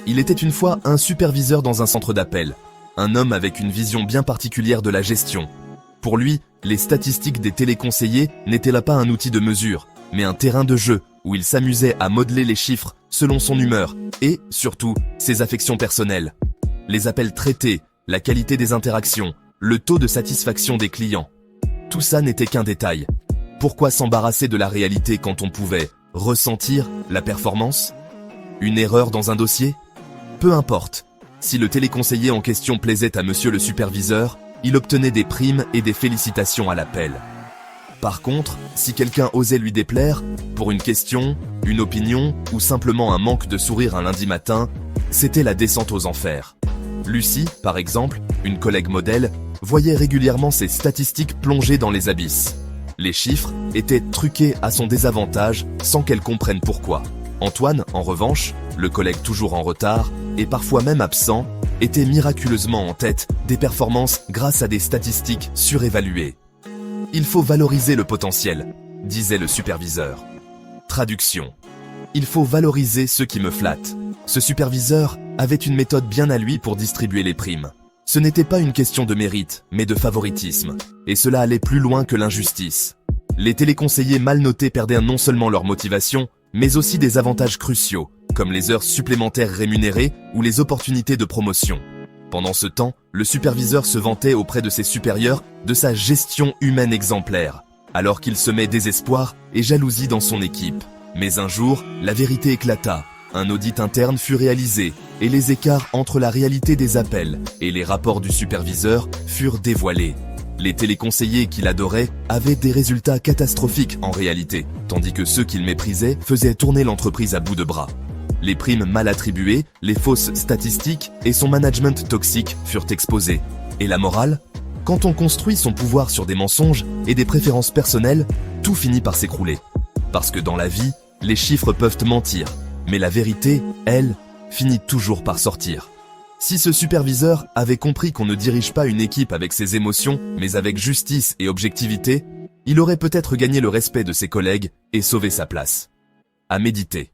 Il était une fois un superviseur dans un centre d'appel, un homme avec une vision bien particulière de la gestion. Pour lui, les statistiques des téléconseillers n'étaient là pas un outil de mesure, mais un terrain de jeu où il s'amusait à modeler les chiffres selon son humeur et, surtout, ses affections personnelles. Les appels traités, la qualité des interactions, le taux de satisfaction des clients. Tout ça n'était qu'un détail. Pourquoi s'embarrasser de la réalité quand on pouvait ressentir la performance? Une erreur dans un dossier? Peu importe. Si le téléconseiller en question plaisait à monsieur le superviseur, il obtenait des primes et des félicitations à l'appel. Par contre, si quelqu'un osait lui déplaire, pour une question, une opinion ou simplement un manque de sourire un lundi matin, c'était la descente aux enfers. Lucie, par exemple, une collègue modèle, voyait régulièrement ses statistiques plonger dans les abysses. Les chiffres étaient truqués à son désavantage sans qu'elle comprenne pourquoi. Antoine, en revanche, le collègue toujours en retard, et parfois même absent, était miraculeusement en tête des performances grâce à des statistiques surévaluées. Il faut valoriser le potentiel, disait le superviseur. Traduction. Il faut valoriser ceux qui me flattent. Ce superviseur avait une méthode bien à lui pour distribuer les primes. Ce n'était pas une question de mérite, mais de favoritisme. Et cela allait plus loin que l'injustice. Les téléconseillers mal notés perdaient non seulement leur motivation, mais aussi des avantages cruciaux, comme les heures supplémentaires rémunérées ou les opportunités de promotion. Pendant ce temps, le superviseur se vantait auprès de ses supérieurs de sa gestion humaine exemplaire, alors qu'il semait désespoir et jalousie dans son équipe. Mais un jour, la vérité éclata. Un audit interne fut réalisé et les écarts entre la réalité des appels et les rapports du superviseur furent dévoilés. Les téléconseillers qu'il adorait avaient des résultats catastrophiques en réalité, tandis que ceux qu'il méprisait faisaient tourner l'entreprise à bout de bras. Les primes mal attribuées, les fausses statistiques et son management toxique furent exposés. Et la morale? Quand on construit son pouvoir sur des mensonges et des préférences personnelles, tout finit par s'écrouler. Parce que dans la vie, les chiffres peuvent mentir, mais la vérité, elle, finit toujours par sortir. Si ce superviseur avait compris qu'on ne dirige pas une équipe avec ses émotions, mais avec justice et objectivité, il aurait peut-être gagné le respect de ses collègues et sauvé sa place. À méditer.